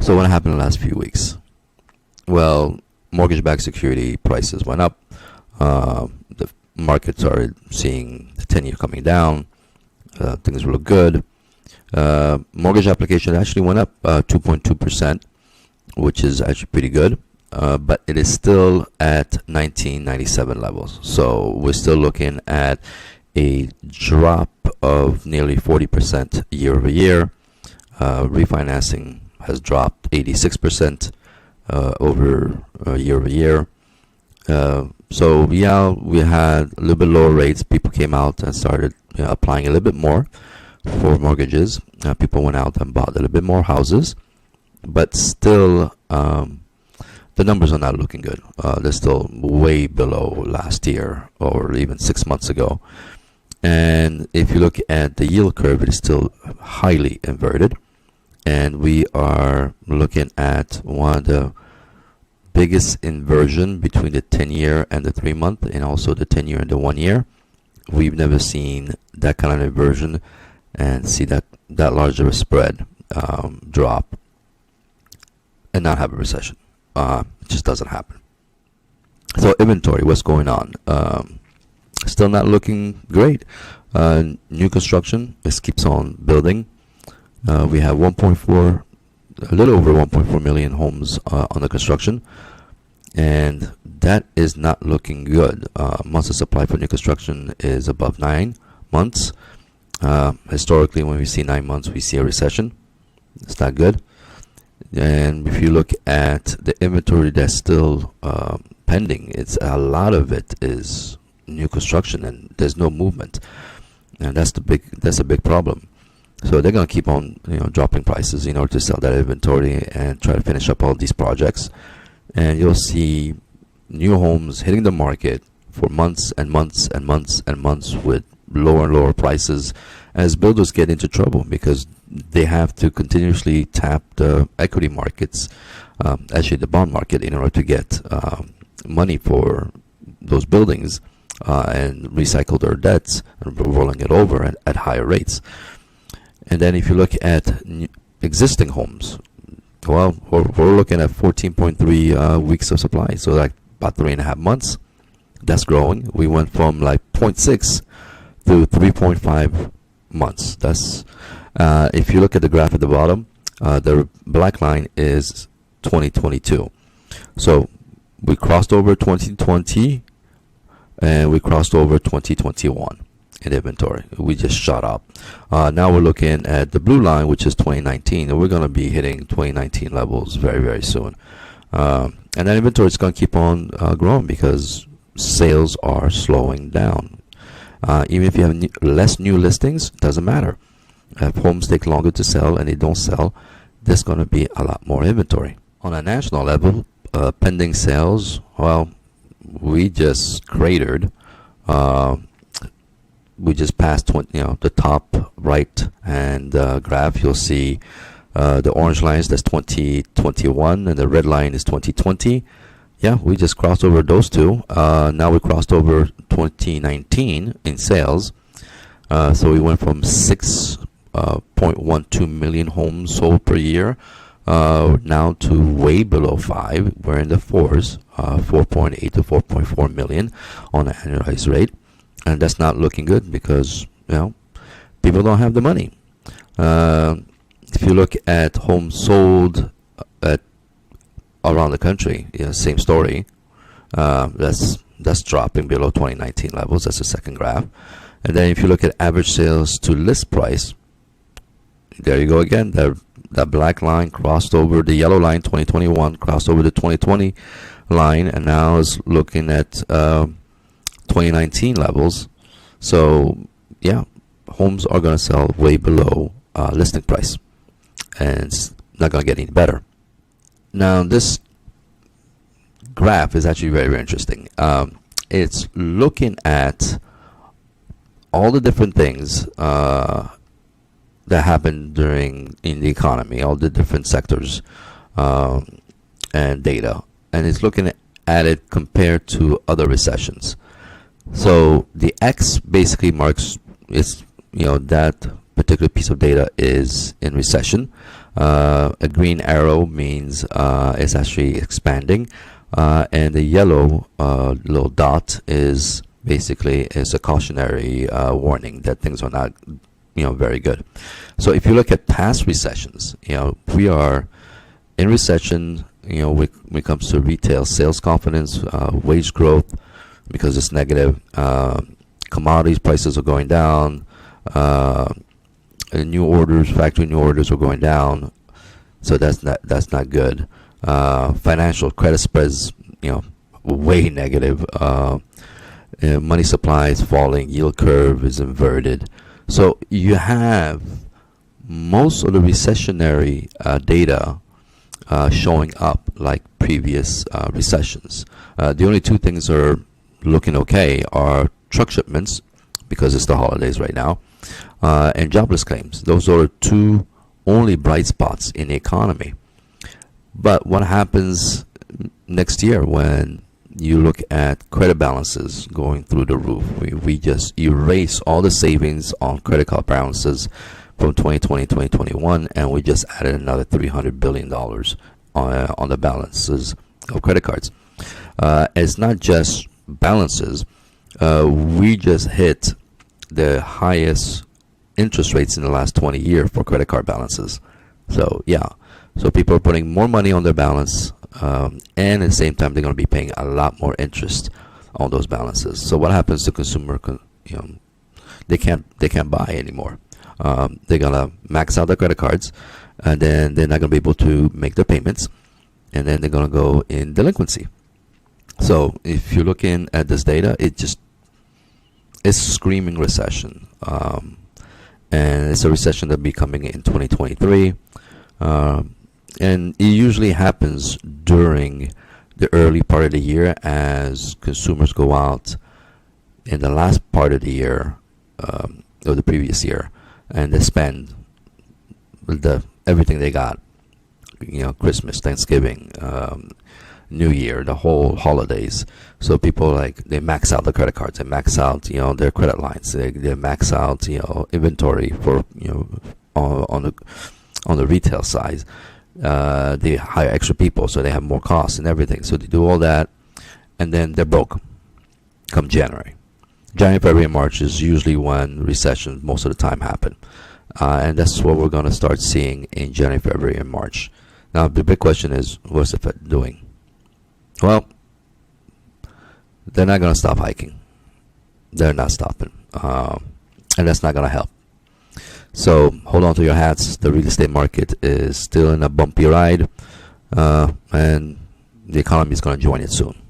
So what happened in the last few weeks? Well, mortgage-backed security prices went up. The market started seeing the 10-year coming down. Things look good. Mortgage application actually went up 2.2%, which is actually pretty good. But it is still at 1997 levels. So we're still looking at a drop of nearly 40% year over year. Refinancing has dropped 86% over year over year. So yeah, we had a little bit lower rates. People came out and started applying a little bit more for mortgages. People went out and bought a little bit more houses, but still the numbers are not looking good. They're still way below last year or even 6 months ago. And if you look at the yield curve, it is still highly inverted. And we are looking at one of the biggest inversion between the 10-year and the 3-month, and also the 10-year and the 1-year. We've never seen that kind of inversion and see that larger spread drop and not have a recession. It just doesn't happen. So inventory, what's going on? Still not looking great. New construction, this keeps on building. We have a little over 1.4 million homes under construction, and that is not looking good. Months of supply for new construction is above 9 months. Historically, when we see 9 months, we see a recession. It's not good. And if you look at the inventory that's still pending, it's a lot of it is new construction, and there's no movement, and that's a big problem. So they're going to keep on dropping prices in order to sell that inventory and try to finish up all these projects. And you'll see new homes hitting the market for months and months and months and months with lower and lower prices as builders get into trouble because they have to continuously tap the equity markets, actually the bond market, in order to get money for those buildings and recycle their debts and rolling it over at higher rates. And then if you look at existing homes, well, we're looking at 14.3 weeks of supply, so like about 3.5 months. That's growing. We went from like 0.6 to 3.5 months. That's if you look at the graph at the bottom, the black line is 2022. So we crossed over 2020 and we crossed over 2021 in inventory. We just shot up. Now we're looking at the blue line, which is 2019, and we're going to be hitting 2019 levels very, very soon. And that inventory is going to keep on growing because sales are slowing down. Even if you have less new listings, doesn't matter. If homes take longer to sell and they don't sell, there's going to be a lot more inventory. On a national level, pending sales, well, we just cratered. We just passed the top right and graph. You'll see the orange lines, that's 2021, and the red line is 2020. Yeah, we just crossed over those two. Now we crossed over 2019 in sales. So we went from 6.12 million homes sold per year now to way below 5. We're in the 4s, 4.8 to 4.4 million on an annualized rate. And that's not looking good because people don't have the money. If you look at homes sold around the country, same story. That's dropping below 2019 levels. That's the second graph. And then if you look at average sales to list price, there you go again. That black line crossed over the yellow line, 2021, crossed over the 2020 line, and now is looking at 2019 levels. So yeah, homes are going to sell way below listing price, and it's not going to get any better. Now this graph is actually very, very interesting. It's looking at all the different things that happened in the economy, all the different sectors and data, and it's looking at it compared to other recessions. So the X basically marks that particular piece of data is in recession. A green arrow means it's actually expanding, and the yellow little dot is basically is a cautionary warning that things are not, very good. So if you look at past recessions, we are in recession. When it comes to retail sales confidence, wage growth, because it's negative. Commodities prices are going down. New orders, factory new orders are going down. So that's not good. Financial credit spreads, way negative. Money supply is falling. Yield curve is inverted. So you have most of the recessionary data showing up like previous recessions. The only two things that are looking okay are truck shipments, because it's the holidays right now, and jobless claims. Those are two only bright spots in the economy. But what happens next year when you look at credit balances going through the roof? We just erase all the savings on credit card balances from 2020, 2021, and we just added another $300 billion on the balances of credit cards. It's not just balances. We just hit the highest interest rates in the last 20 years for credit card balances. So people are putting more money on their balance, and at the same time they're going to be paying a lot more interest on those balances. So what happens to consumer? They can't buy anymore. They're gonna max out their credit cards, and then they're not gonna be able to make their payments, and then they're gonna go in delinquency. So if you're looking at this data, it's screaming recession, and it's a recession that'll be coming in 2023, and it usually happens during the early part of the year as consumers go out in the last part of the year, of the previous year, and they spend everything they got, Christmas, Thanksgiving, New Year, the whole holidays. So people they max out the credit cards, they max out their credit lines, they max out inventory for on the retail side. They hire extra people, so they have more costs and everything. So they do all that, and then they're broke come January. January, February, and March is usually when recessions most of the time happen. And that's what we're going to start seeing in January, February, and March. Now, the big question is, what's the Fed doing? Well, they're not going to stop hiking. They're not stopping. And that's not going to help. So hold on to your hats. The real estate market is still in a bumpy ride. And the economy is going to join it soon.